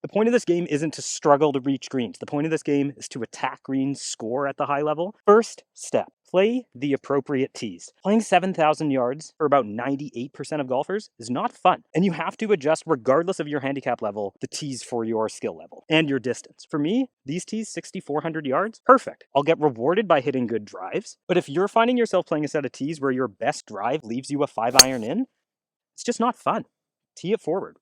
The point of this game isn't to struggle to reach greens. The point of this game is to attack greens, score at the high level. First step, play the appropriate tees. Playing 7,000 yards for about 98% of golfers is not fun. And you have to adjust, regardless of your handicap level, the tees for your skill level and your distance. For me, these tees, 6,400 yards, perfect. I'll get rewarded by hitting good drives. But if you're finding yourself playing a set of tees where your best drive leaves you a 5-iron in, it's just not fun. Tee it forward.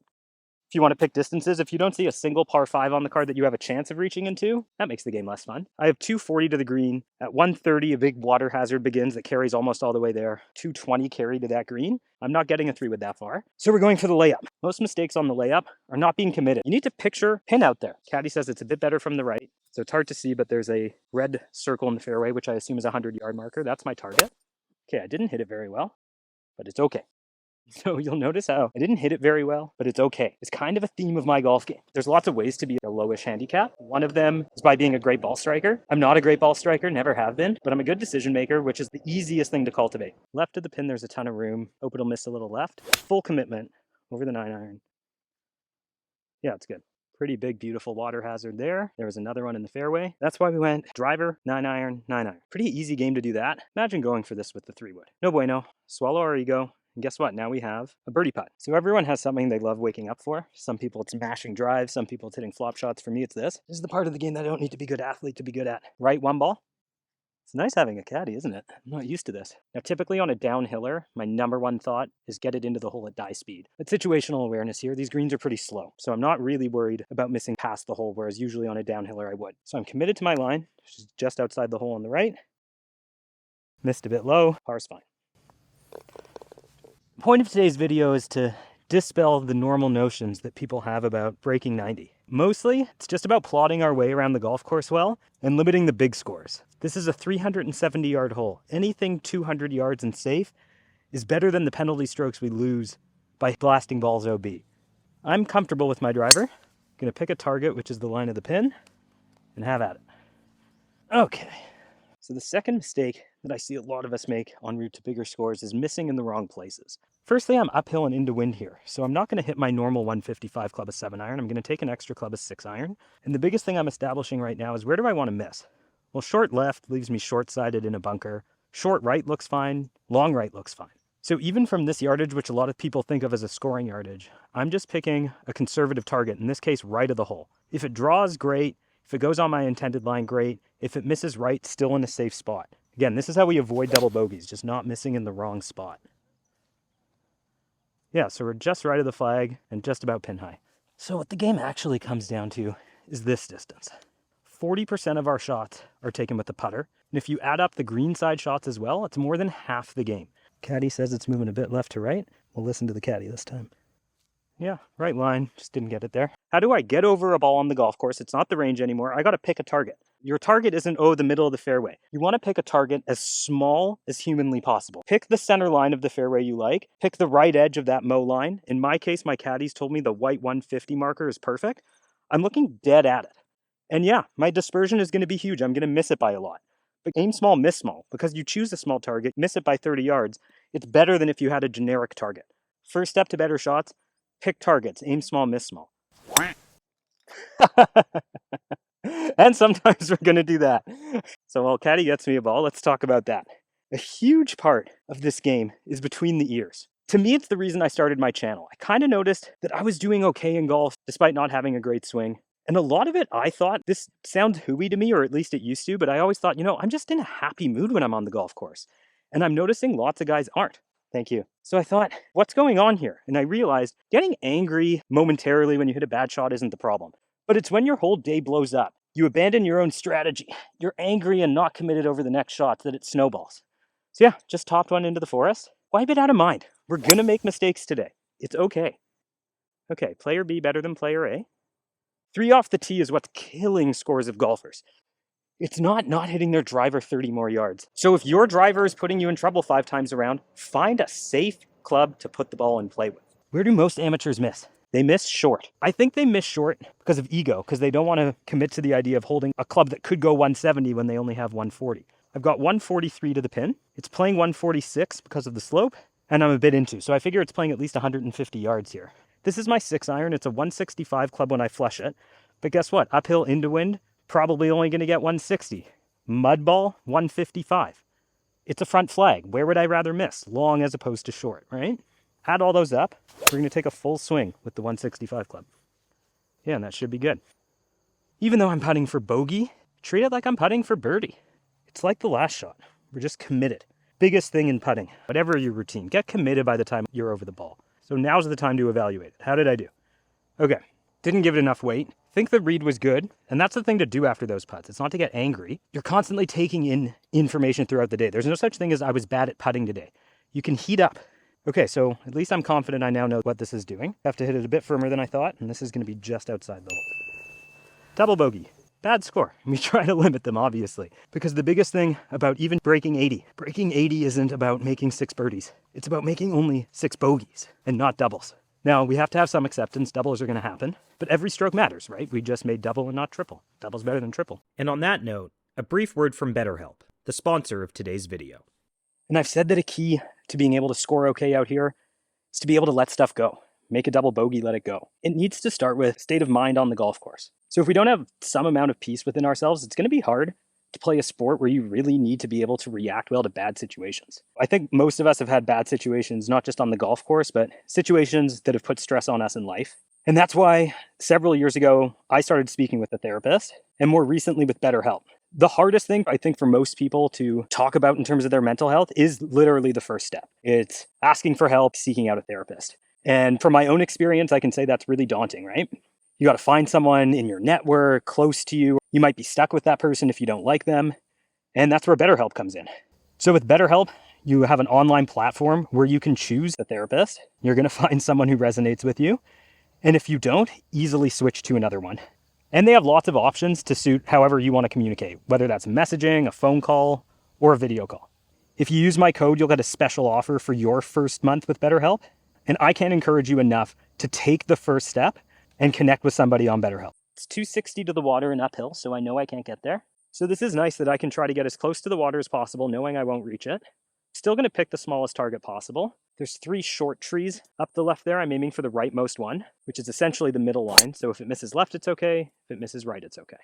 If you want to pick distances, if you don't see a single par 5 on the card that you have a chance of reaching into, that makes the game less fun. I have 240 to the green. At 130, a big water hazard begins that carries almost all the way there. 220 carry to that green. I'm not getting a 3-wood that far. So we're going for the layup. Most mistakes on the layup are not being committed. You need to picture pin out there. Caddy says it's a bit better from the right. So it's hard to see, but there's a red circle in the fairway, which I assume is a 100-yard marker. That's my target. Okay, I didn't hit it very well, but it's okay. So you'll notice how I didn't hit it very well, but it's okay. It's kind of a theme of my golf game. There's lots of ways to be a lowish handicap. One of them is by being a great ball striker. I'm not a great ball striker, never have been, but I'm a good decision maker, which is the easiest thing to cultivate. Left of the pin, there's a ton of room. Hope it'll miss a little left. Full commitment over the 9-iron. Yeah, it's good. Pretty big, beautiful water hazard there. There was another one in the fairway. That's why we went driver, 9-iron, 9-iron. Pretty easy game to do that. Imagine going for this with the 3-wood. No bueno. Swallow our ego. And guess what? Now we have a birdie putt. So everyone has something they love waking up for. Some people it's mashing drives. Some people it's hitting flop shots. For me, it's this. This is the part of the game that I don't need to be a good athlete to be good at. Right, one ball. It's nice having a caddy, isn't it? I'm not used to this. Now, typically on a downhiller, my number one thought is get it into the hole at die speed. But situational awareness here, these greens are pretty slow. So I'm not really worried about missing past the hole, whereas usually on a downhiller I would. So I'm committed to my line, which is just outside the hole on the right. Missed a bit low, par's fine. The point of today's video is to dispel the normal notions that people have about breaking 90. Mostly, it's just about plotting our way around the golf course well and limiting the big scores. This is a 370-yard hole. Anything 200 yards and safe is better than the penalty strokes we lose by blasting balls OB. I'm comfortable with my driver. Gonna pick a target, which is the line of the pin, and have at it. Okay. So the second mistake that I see a lot of us make en route to bigger scores is missing in the wrong places. Firstly, I'm uphill and into wind here, so I'm not going to hit my normal 155 club of 7-iron. I'm going to take an extra club of 6-iron. And the biggest thing I'm establishing right now is where do I want to miss? Well, short left leaves me short-sided in a bunker. Short right looks fine. Long right looks fine. So even from this yardage, which a lot of people think of as a scoring yardage, I'm just picking a conservative target, in this case, right of the hole. If it draws, great. If it goes on my intended line, great. If it misses right, still in a safe spot. Again, this is how we avoid double bogeys, just not missing in the wrong spot. Yeah, so we're just right of the flag and just about pin high. So what the game actually comes down to is this distance. 40% of our shots are taken with the putter. And if you add up the green side shots as well, it's more than half the game. Caddy says it's moving a bit left to right. We'll listen to the caddy this time. Yeah, right line, just didn't get it there. How do I get over a ball on the golf course? It's not the range anymore. I got to pick a target. Your target isn't, the middle of the fairway. You want to pick a target as small as humanly possible. Pick the center line of the fairway you like. Pick the right edge of that mow line. In my case, my caddies told me the white 150 marker is perfect. I'm looking dead at it. And yeah, my dispersion is going to be huge. I'm going to miss it by a lot. But aim small, miss small. Because you choose a small target, miss it by 30 yards. It's better than if you had a generic target. First step to better shots, pick targets. Aim small, miss small. And sometimes we're going to do that. So while caddy gets me a ball, let's talk about that. A huge part of this game is between the ears. To me, it's the reason I started my channel. I kind of noticed that I was doing okay in golf despite not having a great swing. And a lot of it, I thought, this sounds hooey to me, or at least it used to, but I always thought, I'm just in a happy mood when I'm on the golf course. And I'm noticing lots of guys aren't. Thank you. So I thought, what's going on here? And I realized getting angry momentarily when you hit a bad shot isn't the problem. But it's when your whole day blows up. You abandon your own strategy. You're angry and not committed over the next shot that it snowballs. So yeah, just topped one into the forest. Wipe it out of mind. We're going to make mistakes today. It's okay. Okay, player B better than player A. 3 off the tee is what's killing scores of golfers. It's not hitting their driver 30 more yards. So if your driver is putting you in trouble 5 times around, find a safe club to put the ball in play with. Where do most amateurs miss? They miss short. I think they miss short because of ego, because they don't want to commit to the idea of holding a club that could go 170 when they only have 140. I've got 143 to the pin. It's playing 146 because of the slope, and I'm a bit into. So I figure it's playing at least 150 yards here. This is my 6-iron. It's a 165 club when I flush it. But guess what? Uphill into wind, probably only going to get 160. Mud ball, 155. It's a front flag. Where would I rather miss? Long as opposed to short, right? Add all those up. We're going to take a full swing with the 165 club. Yeah, and that should be good. Even though I'm putting for bogey, treat it like I'm putting for birdie. It's like the last shot. We're just committed. Biggest thing in putting, whatever your routine, get committed by the time you're over the ball. So now's the time to evaluate it. How did I do? Okay, didn't give it enough weight. Think the read was good, and that's the thing to do after those putts. It's not to get angry. You're constantly taking in information throughout the day. There's no such thing as I was bad at putting today. You can heat up. Okay, so at least I'm confident I now know what this is doing. I have to hit it a bit firmer than I thought, and this is going to be just outside the hole. Double bogey. Bad score. We try to limit them, obviously, because the biggest thing about even breaking 80 isn't about making 6 birdies. It's about making only 6 bogeys and not doubles. Now, we have to have some acceptance. Doubles are going to happen, but every stroke matters, right? We just made double and not triple. Double's better than triple. And on that note, a brief word from BetterHelp, the sponsor of today's video. And I've said that a key to being able to score okay out here is to be able to let stuff go. Make a double bogey, let it go. It needs to start with state of mind on the golf course. So if we don't have some amount of peace within ourselves, it's going to be hard to play a sport where you really need to be able to react well to bad situations. I think most of us have had bad situations, not just on the golf course, but situations that have put stress on us in life. And that's why several years ago, I started speaking with a therapist, and more recently with BetterHelp. The hardest thing, I think, for most people to talk about in terms of their mental health is literally the first step. It's asking for help, seeking out a therapist. And from my own experience, I can say that's really daunting, right? You got to find someone in your network, close to you. You might be stuck with that person if you don't like them. And that's where BetterHelp comes in. So with BetterHelp, you have an online platform where you can choose a therapist. You're going to find someone who resonates with you. And if you don't, easily switch to another one. And they have lots of options to suit however you want to communicate, whether that's messaging, a phone call, or a video call. If you use my code, you'll get a special offer for your first month with BetterHelp. And I can't encourage you enough to take the first step and connect with somebody on BetterHelp. It's 260 to the water and uphill, so I know I can't get there. So this is nice that I can try to get as close to the water as possible, knowing I won't reach it. Still going to pick the smallest target possible. There's 3 short trees up the left there. I'm aiming for the rightmost one, which is essentially the middle line. So if it misses left, it's okay. If it misses right, it's okay.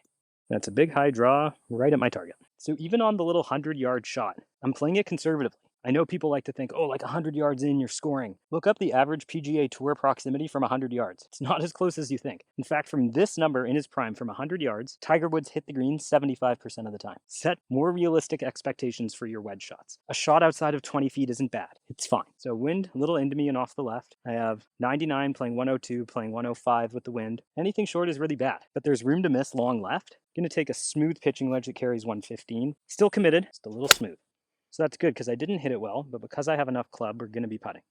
That's a big high draw right at my target. So even on the little 100-yard shot, I'm playing it conservatively. I know people like to think, oh, like 100 yards in, you're scoring. Look up the average PGA Tour proximity from 100 yards. It's not as close as you think. In fact, from this number in his prime, from 100 yards, Tiger Woods hit the green 75% of the time. Set more realistic expectations for your wedge shots. A shot outside of 20 feet isn't bad. It's fine. So wind a little into me and off the left. I have 99 playing 102, playing 105 with the wind. Anything short is really bad, but there's room to miss long left. Going to take a smooth pitching wedge that carries 115. Still committed, just a little smooth. So that's good because I didn't hit it well, but because I have enough club, we're going to be putting.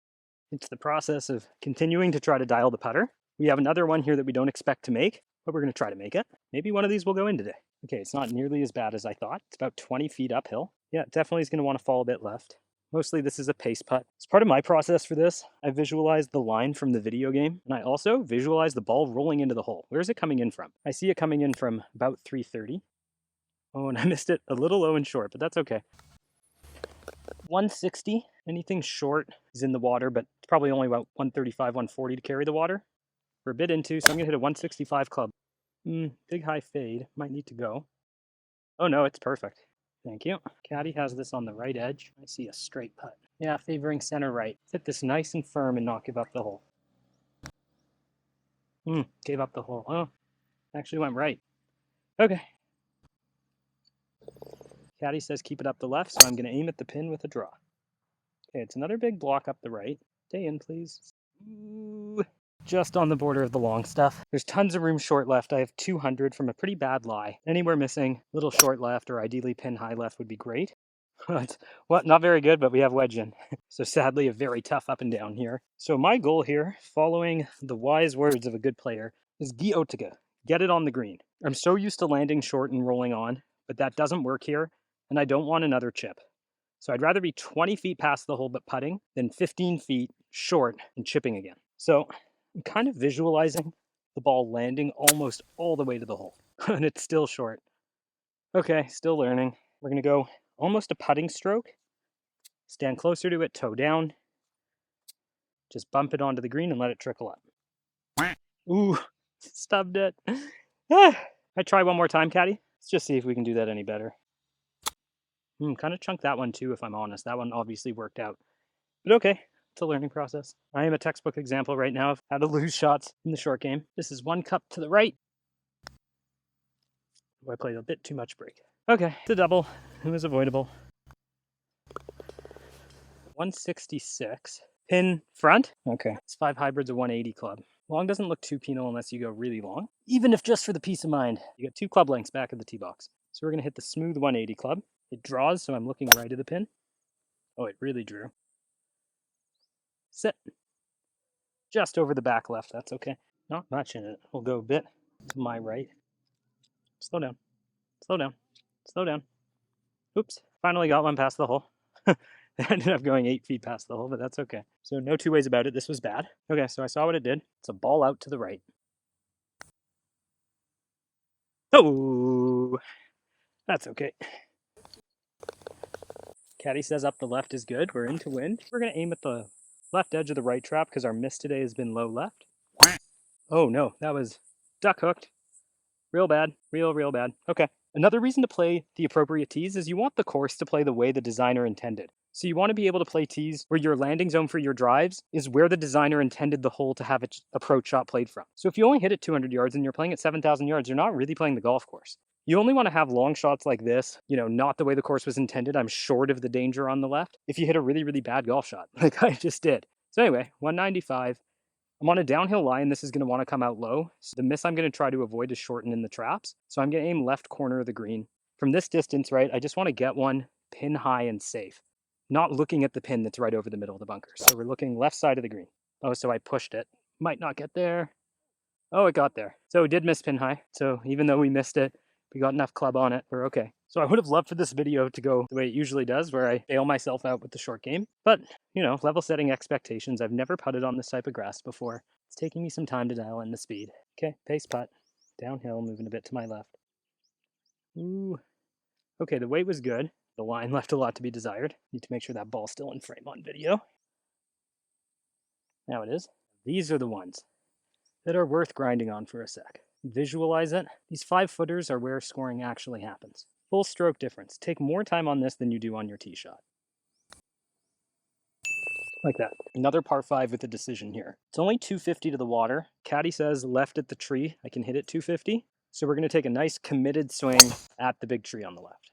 It's the process of continuing to try to dial the putter. We have another one here that we don't expect to make, but we're going to try to make it. Maybe one of these will go in today. Okay, it's not nearly as bad as I thought. It's about 20 feet uphill. Yeah, definitely is going to want to fall a bit left. Mostly this is a pace putt. As part of my process for this, I visualized the line from the video game, and I also visualized the ball rolling into the hole. Where is it coming in from? I see it coming in from about 330. Oh, and I missed it a little low and short, but that's okay. 160, anything short is in the water, but it's probably only about 135, 140 to carry the water. We're a bit into, so I'm going to hit a 165 club. Big high fade, might need to go. Oh no, it's perfect. Thank you. Caddy has this on the right edge. I see a straight putt. Yeah, favoring center right. Hit this nice and firm and not give up the hole. Gave up the hole. Oh, actually went right. Okay. Caddy says keep it up the left, so I'm going to aim at the pin with a draw. Okay, it's another big block up the right. Stay in, please. Ooh, just on the border of the long stuff. There's tons of room short left. I have 200 from a pretty bad lie. Anywhere missing, little short left or ideally pin high left would be great. Well, not very good, but we have wedge in. So sadly, a very tough up and down here. So my goal here, following the wise words of a good player, is Guy Oettinger. Get it on the green. I'm so used to landing short and rolling on, but that doesn't work here, and I don't want another chip. So I'd rather be 20 feet past the hole but putting than 15 feet short and chipping again. So I'm kind of visualizing the ball landing almost all the way to the hole, and it's still short. Okay, still learning. We're going to go almost a putting stroke. Stand closer to it, toe down. Just bump it onto the green and let it trickle up. Ooh, stubbed it. I try one more time, Caddy. Let's just see if we can do that any better. Kind of chunked that one too, if I'm honest. That one obviously worked out. But okay, it's a learning process. I am a textbook example right now of how to lose shots in the short game. This is one cup to the right. I played a bit too much break. Okay, it's a double. It was avoidable. 166. Pin front? Okay. It's 5 hybrids of 180 club. Long doesn't look too penal unless you go really long. Even if just for the peace of mind. You got 2 club lengths back of the tee box. So we're going to hit the smooth 180 club. It draws, so I'm looking right of the pin. Oh, it really drew. Sit. Just over the back left, that's okay. Not much in it. We'll go a bit to my right. Slow down. Slow down. Slow down. Oops. Finally got one past the hole. I ended up going 8 feet past the hole, but that's okay. So no two ways about it. This was bad. Okay, so I saw what it did. It's a ball out to the right. Oh, that's okay. Caddy says up the left is good. We're into wind. We're going to aim at the left edge of the right trap because our miss today has been low left. Oh no, that was duck hooked. Real bad. Real bad. Okay. Another reason to play the appropriate tees is you want the course to play the way the designer intended. So you want to be able to play tees where your landing zone for your drives is where the designer intended the hole to have its approach shot played from. So if you only hit it 200 yards and you're playing at 7,000 yards, you're not really playing the golf course. You only want to have long shots like this, not the way the course was intended. I'm short of the danger on the left. If you hit a really, really bad golf shot, like I just did. So anyway, 195. I'm on a downhill line. This is going to want to come out low. So the miss I'm going to try to avoid is shorten in the traps. So I'm going to aim left corner of the green. From this distance, right, I just want to get one pin high and safe. Not looking at the pin that's right over the middle of the bunker. So we're looking left side of the green. Oh, so I pushed it. Might not get there. Oh, it got there. So it did miss pin high. So even though we missed it, we got enough club on it. We're okay. So I would have loved for this video to go the way it usually does, where I bail myself out with the short game. But, level setting expectations. I've never putted on this type of grass before. It's taking me some time to dial in the speed. Okay, pace putt. Downhill, moving a bit to my left. Ooh. Okay, the weight was good. The line left a lot to be desired. Need to make sure that ball's still in frame on video. Now it is. These are the ones that are worth grinding on for a sec. Visualize it. These 5-footers are where scoring actually happens. Full stroke difference. Take more time on this than you do on your tee shot. Like that. Another par 5 with a decision here. It's only 250 to the water. Caddy says left at the tree. I can hit it 250. So we're going to take a nice committed swing at the big tree on the left.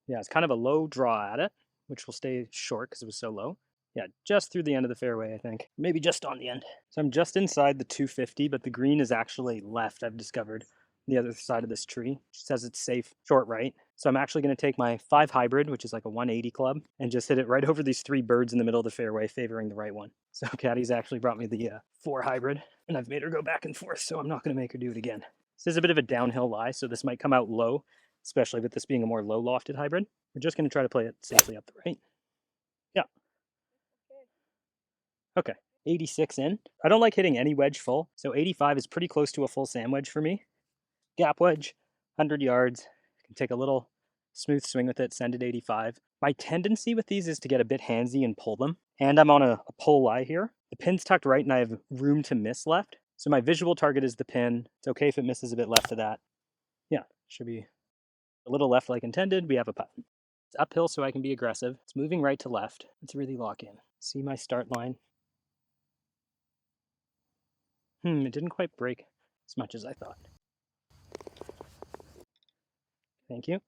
Yeah, it's kind of a low draw at it, which will stay short because it was so low. Yeah, just through the end of the fairway, I think. Maybe just on the end. So I'm just inside the 250, but the green is actually left, I've discovered, on the other side of this tree. It says it's safe short right. So I'm actually going to take my 5 hybrid, which is like a 180 club, and just hit it right over these 3 birds in the middle of the fairway, favoring the right one. So Caddy's actually brought me the 4 hybrid, and I've made her go back and forth, so I'm not going to make her do it again. This is a bit of a downhill lie, so this might come out low, especially with this being a more low lofted hybrid. We're just going to try to play it safely up the right. Yeah. Okay, 86 in. I don't like hitting any wedge full, so 85 is pretty close to a full sand wedge for me. Gap wedge, 100 yards. Can take a little smooth swing with it, send it 85. My tendency with these is to get a bit handsy and pull them, and I'm on a pull lie here. The pin's tucked right and I have room to miss left, so my visual target is the pin. It's okay if it misses a bit left of that. Yeah, should be a little left like intended. We have a putt. It's uphill so I can be aggressive. It's moving right to left. Let's really lock in. See my start line. It didn't quite break as much as I thought. Thank you.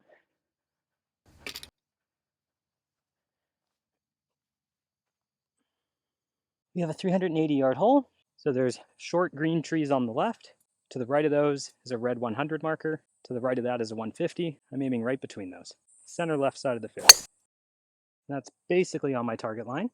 We have a 380-yard hole. So there's short green trees on the left. To the right of those is a red 100 marker. To the right of that is a 150. I'm aiming right between those. Center left side of the fairway. That's basically on my target line.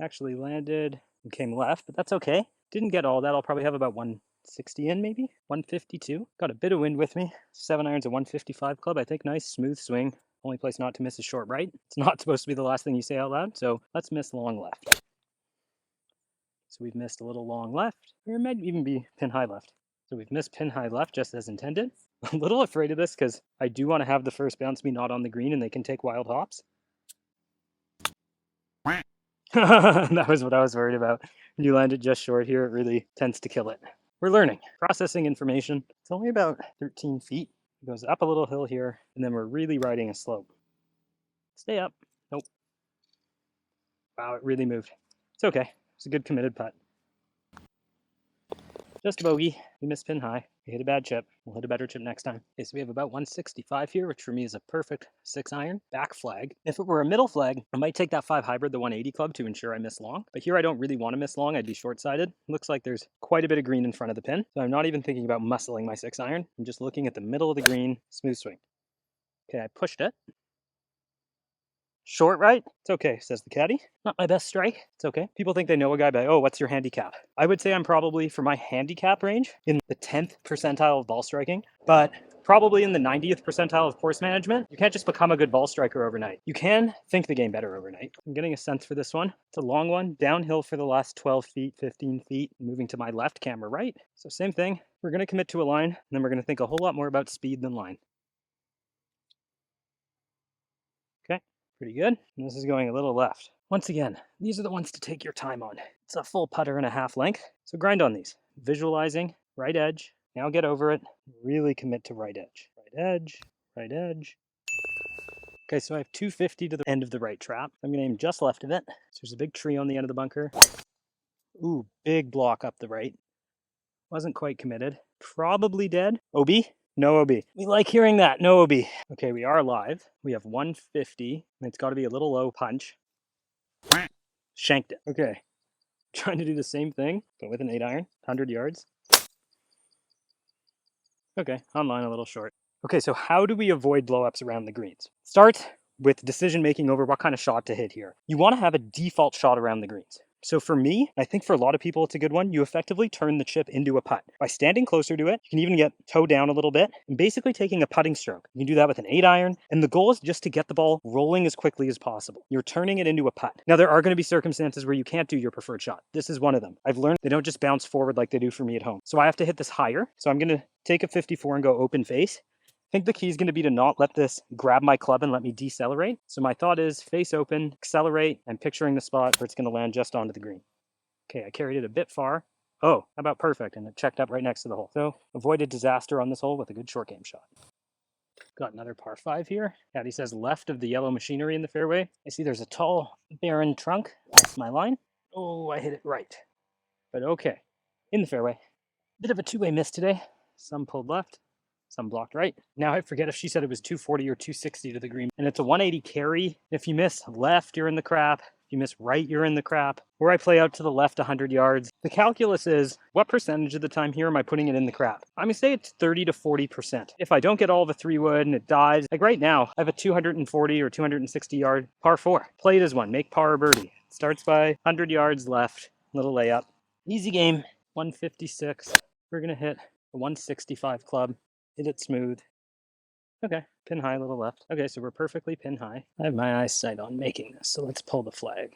Actually landed and came left, but that's okay. Didn't get all that. I'll probably have about 160 in, maybe 152. Got a bit of wind with me. 7 irons, a 155 club. I think nice smooth swing. Only place not to miss is short right. It's not supposed to be the last thing you say out loud, so let's miss long left. So we've missed a little long left, or it might even be pin high left. So we've missed pin high left just as intended. I'm a little afraid of this because I do want to have the first bounce be not on the green and they can take wild hops. That was what I was worried about. When you land it just short here, it really tends to kill it. We're learning, processing information. It's only about 13 feet. It goes up a little hill here, and then we're really riding a slope. Stay up. Nope. Wow, it really moved. It's okay. It's a good committed putt. Just a bogey. We missed pin high. We hit a bad chip. We'll hit a better chip next time. Okay, so we have about 165 here, which for me is a perfect 6-iron. Back flag. If it were a middle flag, I might take that 5 hybrid, the 180 club, to ensure I miss long. But here I don't really want to miss long. I'd be short-sided. Looks like there's quite a bit of green in front of the pin. So I'm not even thinking about muscling my 6-iron. I'm just looking at the middle of the green, smooth swing. Okay, I pushed it. Short right? It's okay, says the caddy. Not my best strike. It's okay. People think they know a guy by, oh, what's your handicap? I would say I'm probably, for my handicap range, in the 10th percentile of ball striking, but probably in the 90th percentile of course management. You can't just become a good ball striker overnight. You can think the game better overnight. I'm getting a sense for this one. It's a long one, downhill for the last 12 feet, 15 feet, moving to my left, camera right. So same thing. We're going to commit to a line, and then we're going to think a whole lot more about speed than line. Okay. Pretty good. And this is going a little left. Once again, these are the ones to take your time on. It's a full putter and a half length, so grind on these. Visualizing, right edge. Now get over it. Really commit to right edge. Right edge, right edge. Okay, so I have 250 to the end of the right trap. I'm going to aim just left of it. So there's a big tree on the end of the bunker. Ooh, big block up the right. Wasn't quite committed. Probably dead. OB? No OB. We like hearing that. No OB. Okay, we are live. We have 150. And it's got to be a little low punch. Shanked it. Okay. Trying to do the same thing, but with an 8-iron. 100 yards. Okay, online a little short. Okay, so how do we avoid blowups around the greens? Start with decision making over what kind of shot to hit here. You want to have a default shot around the greens. So for me, I think for a lot of people it's a good one, you effectively turn the chip into a putt. By standing closer to it, you can even get toe down a little bit and basically taking a putting stroke. You can do that with an 8-iron, and the goal is just to get the ball rolling as quickly as possible. You're turning it into a putt. Now there are going to be circumstances where you can't do your preferred shot. This is one of them. I've learned they don't just bounce forward like they do for me at home. So I have to hit this higher. So I'm going to take a 54 and go open face. I think the key is going to be to not let this grab my club and let me decelerate. So my thought is face open, accelerate, and picturing the spot where it's going to land just onto the green. Okay, I carried it a bit far. Oh, how about perfect? And it checked up right next to the hole. So avoided disaster on this hole with a good short game shot. Got another par 5 here. Caddy says left of the yellow machinery in the fairway. I see there's a tall, barren trunk. That's my line. Oh, I hit it right. But okay, in the fairway. Bit of a two-way miss today. Some pulled left. Some blocked right. Now I forget if she said it was 240 or 260 to the green. And it's a 180 carry. If you miss left, you're in the crap. If you miss right, you're in the crap. Or I play out to the left 100 yards. The calculus is, what percentage of the time here am I putting it in the crap? I'm gonna say it's 30 to 40%. If I don't get all the 3-wood and it dives, like right now, I have a 240 or 260 yard par 4. Play it as one, make par or birdie. Starts by 100 yards left, little layup. Easy game, 156. We're gonna hit a 165 club. Hit it smooth. Okay, pin high, a little left. Okay, so we're perfectly pin high. I have my eyes sight on making this, so let's pull the flag.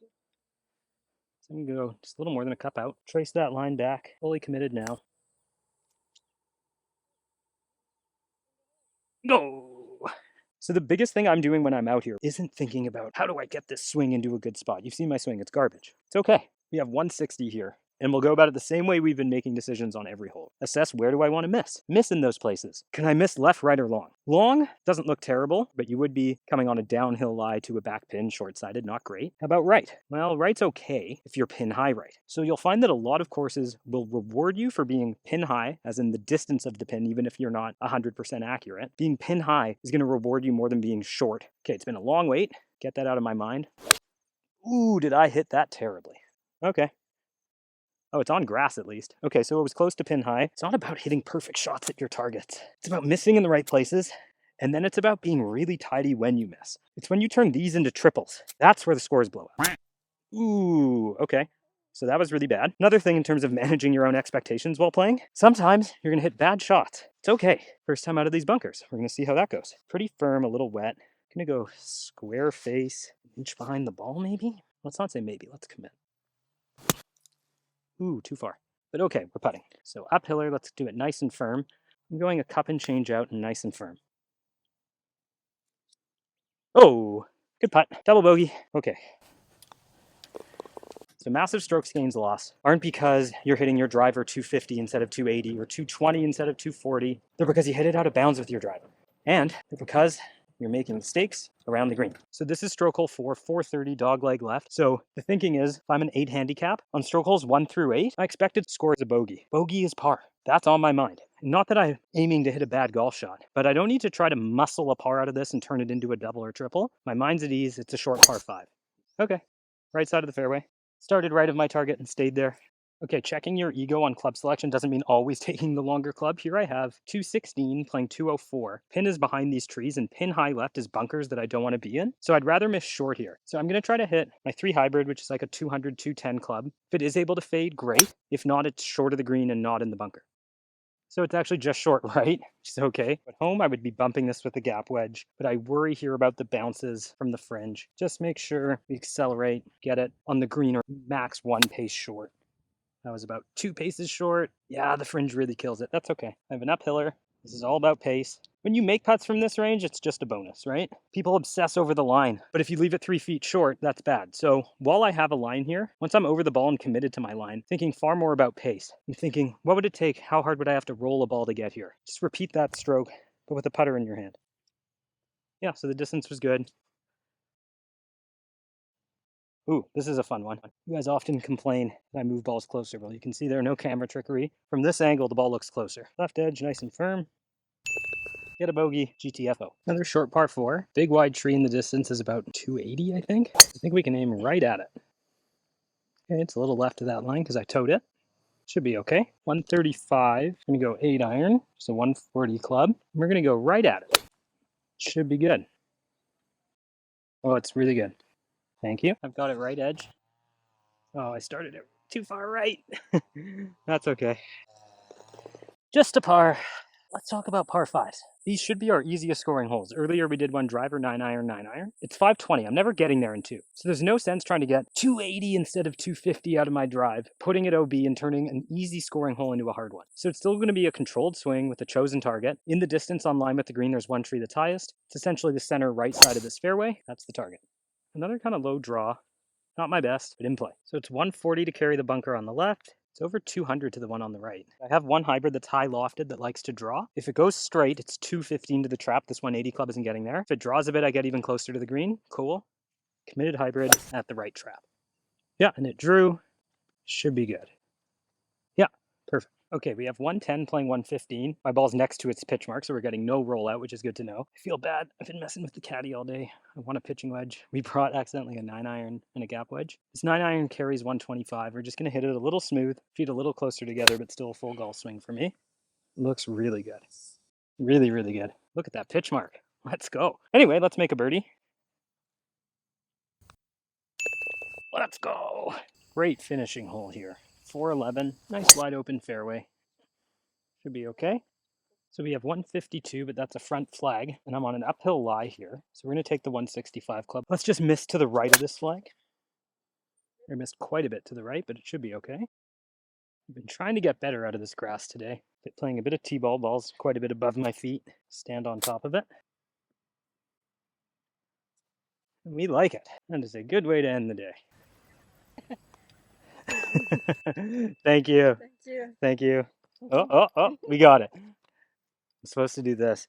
So I'm gonna go just a little more than a cup out. Trace that line back. Fully committed now. Go! So the biggest thing I'm doing when I'm out here isn't thinking about how do I get this swing into a good spot. You've seen my swing, it's garbage. It's okay. We have 160 here. And we'll go about it the same way we've been making decisions on every hole. Assess where do I want to miss? Miss in those places. Can I miss left, right, or long? Long doesn't look terrible, but you would be coming on a downhill lie to a back pin, short-sided, not great. How about right? Well, right's okay if you're pin high right. So you'll find that a lot of courses will reward you for being pin high, as in the distance of the pin, even if you're not 100% accurate. Being pin high is going to reward you more than being short. Okay, it's been a long wait. Get that out of my mind. Ooh, did I hit that terribly? Okay. Oh, it's on grass at least. Okay, so it was close to pin high. It's not about hitting perfect shots at your targets. It's about missing in the right places, and then it's about being really tidy when you miss. It's when you turn these into triples. That's where the scores blow up. Ooh, okay. So that was really bad. Another thing in terms of managing your own expectations while playing, sometimes you're gonna hit bad shots. It's okay. First time out of these bunkers. We're gonna see how that goes. Pretty firm, a little wet. Gonna go square face, inch behind the ball maybe? Let's not say maybe, let's commit. Ooh, too far. But okay, we're putting. So uphiller, let's do it nice and firm. I'm going a cup and change out and nice and firm. Oh, good putt. Double bogey. Okay. So massive strokes gains loss aren't because you're hitting your driver 250 instead of 280 or 220 instead of 240. They're because you hit it out of bounds with your driver. And they're because you're making mistakes around the green. So this is stroke hole 4, 430 dogleg left. So the thinking is if I'm an 8 handicap on stroke holes 1 through 8, my expected score is a bogey. Bogey is par. That's on my mind. Not that I'm aiming to hit a bad golf shot, but I don't need to try to muscle a par out of this and turn it into a double or triple. My mind's at ease. It's a short par 5. Okay, right side of the fairway. Started right of my target and stayed there. Okay, checking your ego on club selection doesn't mean always taking the longer club. Here I have 216 playing 204. Pin is behind these trees and pin high left is bunkers that I don't want to be in. So I'd rather miss short here. So I'm going to try to hit my 3 hybrid, which is like a 200, 210 club. If it is able to fade, great. If not, it's short of the green and not in the bunker. So it's actually just short right, which is okay. At home, I would be bumping this with a gap wedge, but I worry here about the bounces from the fringe. Just make sure we accelerate, get it on the green or max 1 pace short. That was about 2 paces short. Yeah, the fringe really kills it. That's okay. I have an uphiller. This is all about pace. When you make putts from this range, it's just a bonus, right? People obsess over the line, but if you leave it 3 feet short, that's bad. So while I have a line here, once I'm over the ball and committed to my line, thinking far more about pace. I'm thinking, what would it take? How hard would I have to roll a ball to get here? Just repeat that stroke, but with a putter in your hand. Yeah, so the distance was good. Ooh, this is a fun one. You guys often complain that I move balls closer. Well, you can see there, no camera trickery. From this angle, the ball looks closer. Left edge, nice and firm. Get a bogey, GTFO. Another short par 4. Big wide tree in the distance is about 280, I think. I think we can aim right at it. Okay, it's a little left of that line because I towed it. Should be okay. 135. I'm going to go 8 iron. So 140 club. We're going to go right at it. Should be good. Oh, it's really good. Thank you. I've got it right edge. Oh, I started it too far right. That's okay. Just a par. Let's talk about par 5s. These should be our easiest scoring holes. Earlier we did one driver, 9 iron, 9 iron. It's 520. I'm never getting there in 2. So there's no sense trying to get 280 instead of 250 out of my drive, putting it OB and turning an easy scoring hole into a hard one. So it's still going to be a controlled swing with a chosen target. In the distance on line with the green, there's one tree that's highest. It's essentially the center right side of this fairway. That's the target. Another kind of low draw. Not my best, but in play. So it's 140 to carry the bunker on the left. It's over 200 to the one on the right. I have one hybrid that's high lofted that likes to draw. If it goes straight, it's 215 to the trap. This 180 club isn't getting there. If it draws a bit, I get even closer to the green. Cool. Committed hybrid at the right trap. Yeah, and it drew. Should be good. Yeah, perfect. Okay, we have 110 playing 115. My ball's next to its pitch mark, so we're getting no rollout, which is good to know. I feel bad. I've been messing with the caddy all day. I want a pitching wedge. We brought accidentally a 9 iron and a gap wedge. This 9 iron carries 125. We're just going to hit it a little smooth, feet a little closer together, but still a full golf swing for me. Looks really good. Really, really good. Look at that pitch mark. Let's go. Anyway, let's make a birdie. Let's go. Great finishing hole here. 411. Nice wide open fairway. Should be okay. So we have 152, but that's a front flag, and I'm on an uphill lie here. So we're going to take the 165 club. Let's just miss to the right of this flag. I missed quite a bit to the right, but it should be okay. I've been trying to get better out of this grass today. Playing a bit of T-ball, balls quite a bit above my feet. Stand on top of it. And we like it. That is a good way to end the day. Thank you. Thank you. Thank you. Oh, we got it. I'm supposed to do this.